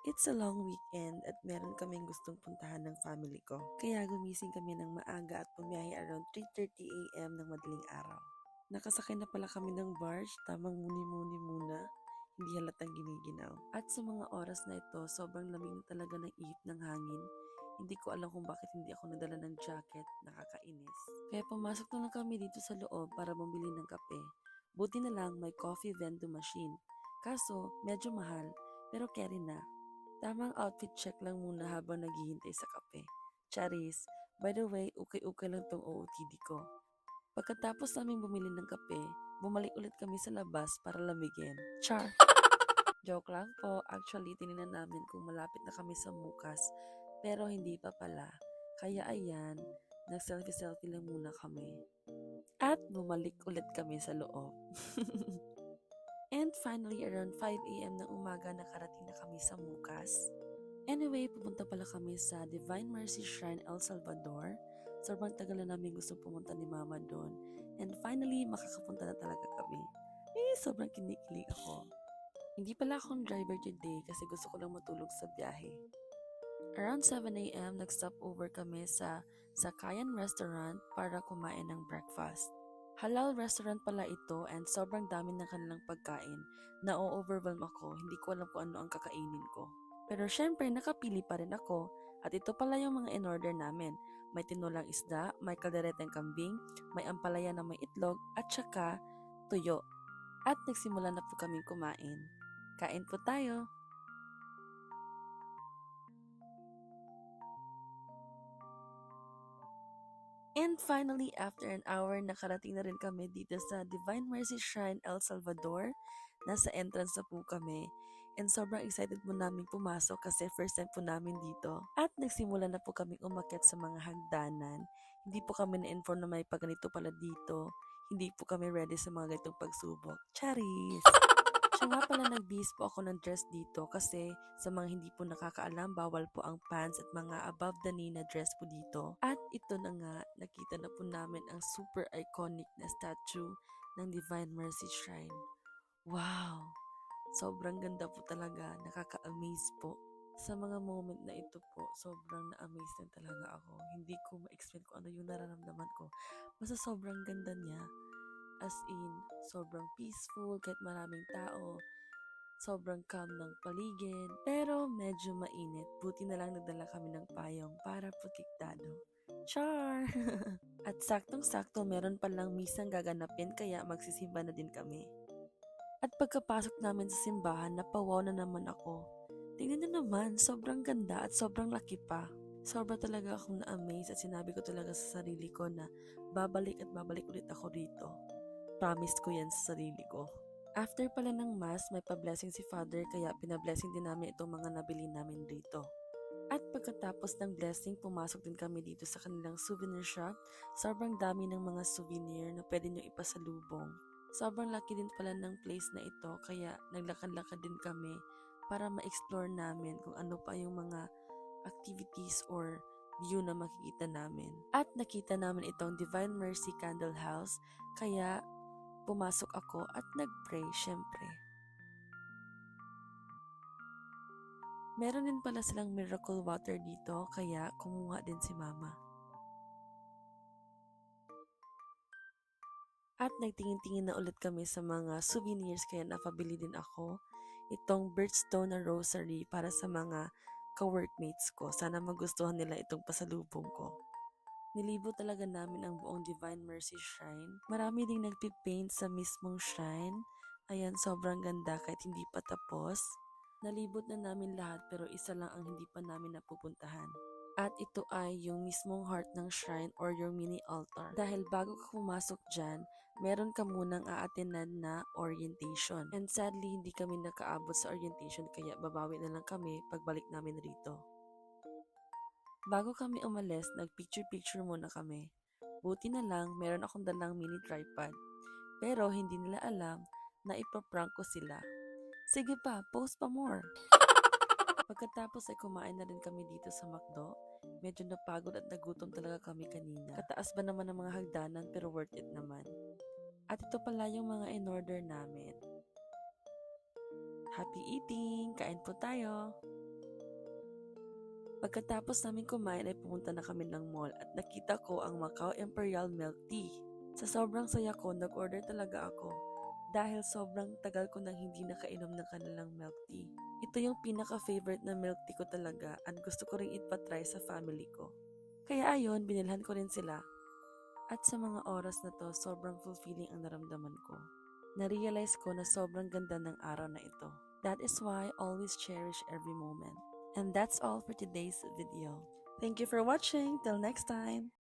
It's a long weekend at meron kaming gustong puntahan ng family ko. Kaya gumising kami ng maaga at pumiyahe around 3:30 a.m. ng madaling araw. Nakasakay na pala kami ng barge, tamang muni-muni muna, hindi halatang giniginaw. At sa mga oras na ito, sobrang lamig na talaga ng ihip ng hangin. Hindi ko alam kung bakit hindi ako nadala ng jacket, nakakainis. Kaya pumasok na lang kami dito sa loob para bumili ng kape. Buti na lang may coffee vending machine. Kaso, medyo mahal, pero carry na. Tamang outfit check lang muna habang naghihintay sa kape. Charis, by the way, ukay-ukay lang tong OOTD ko. Pagkatapos naming bumili ng kape, bumalik ulit kami sa labas para lamigin. Char! Joke lang po, actually tinignan namin kung malapit na kami sa Mukas, pero hindi pa pala. Kaya ayan, nag-selfie-selfie lang muna kami. At bumalik ulit kami sa loob. And finally, around 5 a.m. ng umaga, nakarating na kami sa Mukas. Anyway, pupunta pala kami sa Divine Mercy Shrine El Salvador. Sobrang tagal na namin gusto pumunta ni Mama doon. And finally, makakapunta na talaga kami. Sobrang kinikilig ako. Hindi pala akong driver today kasi gusto ko lang matulog sa biyahe. Around 7 a.m., nag-stop over kami sa Sakayan Restaurant para kumain ng breakfast. Halal restaurant pala ito and sobrang dami ng kanilang pagkain. Na-overwhelm ako, hindi ko alam kung ano ang kakainin ko. Pero syempre, nakapili pa rin ako at ito pala yung mga in-order namin. May tinulang isda, may kaldereteng kambing, may ampalaya na may itlog at saka tuyo. At nagsimula na po kaming kumain. Kain po tayo! And finally, after an hour, nakarating na rin kami dito sa Divine Mercy Shrine El Salvador. Nasa entrance na po kami. And sobrang excited po namin pumasok kasi first time po namin dito. At nagsimula na po kaming umakyat sa mga hagdanan. Hindi po kami na-inform na may pagganito pala dito. Hindi po kami ready sa mga ganitong pagsubok. Charis! Siya nga pala nagbihis po ako ng dress dito kasi sa mga hindi po nakakaalam, bawal po ang pants at mga above the knee na dress po dito. At ito na nga, nakita na po namin ang super iconic na statue ng Divine Mercy Shrine. Wow! Sobrang ganda po talaga, nakaka-amaze po. Sa mga moment na ito po, sobrang na-amaze din talaga ako. Hindi ko ma-explain kung ano yung nararamdaman ko. Basta sobrang ganda niya. As in, sobrang peaceful kahit maraming tao. Sobrang calm ng paligid. Pero medyo mainit. Buti na lang nagdala kami ng payong para protektado. Char! At saktong-sakto meron palang misang gaganapin kaya magsisimba na din kami. At pagkapasok namin sa simbahan, napawaw na naman ako. Tingnan na naman, sobrang ganda at sobrang laki pa. Sobra talaga akong na-amaze at sinabi ko talaga sa sarili ko na babalik at babalik ulit ako rito. Promise ko yan sa sarili ko. After pala ng mass, may pa-blessing si Father kaya pina-blessing din namin itong mga nabili namin dito. At pagkatapos ng blessing, pumasok din kami dito sa kanilang souvenir shop. Sobrang dami ng mga souvenir na pwede nyo ipasalubong. Sobrang laki din pala ng place na ito kaya naglakad-lakad din kami para ma-explore namin kung ano pa yung mga activities or view na makikita namin. At nakita namin itong Divine Mercy Candle House kaya pumasok ako at nag-pray syempre. Meron din pala silang miracle water dito kaya kumuha din si Mama. At nagtingin-tingin na ulit kami sa mga souvenirs kaya napabili din ako itong birthstone na rosary para sa mga ka-workmates ko. Sana magustuhan nila itong pasalubong ko. Nilibo talaga namin ang buong Divine Mercy Shrine. Marami ding nagpipaint sa mismong shrine. Ayan, sobrang ganda kahit hindi pa tapos. Nalibot na namin lahat pero isa lang ang hindi pa namin napupuntahan. At ito ay yung mismong heart ng shrine or your mini altar. Dahil bago ka pumasok dyan, meron ka munang aatenan na orientation. And sadly, hindi kami nakaabot sa orientation kaya babawi na lang kami pagbalik namin rito. Bago kami umalis, nag-picture-picture muna kami. Buti na lang, meron akong dalang mini tripod. Pero hindi nila alam na ipaprank ko sila. Sige pa, post pa more! Pagkatapos ay kumain na rin kami dito sa McDo. Medyo napagod at nagutom talaga kami kanina. Kataas ba naman ng mga hagdanan pero worth it naman. At ito pala yung mga in-order namin. Happy eating! Kain po tayo! Pagkatapos namin kumain ay pumunta na kami ng mall at nakita ko ang Macau Imperial Milk Tea. Sa sobrang saya ko, nag-order talaga ako dahil sobrang tagal ko nang hindi nakainom ng kanilang milk tea. Ito yung pinaka-favorite na milk tea ko talaga at gusto ko rin ipatry sa family ko. Kaya ayon, binilhan ko rin sila. At sa mga oras na to, sobrang fulfilling ang naramdaman ko. Na-realize ko na sobrang ganda ng araw na ito. That is why I always cherish every moment. And that's all for today's video. Thank you for watching. Till next time.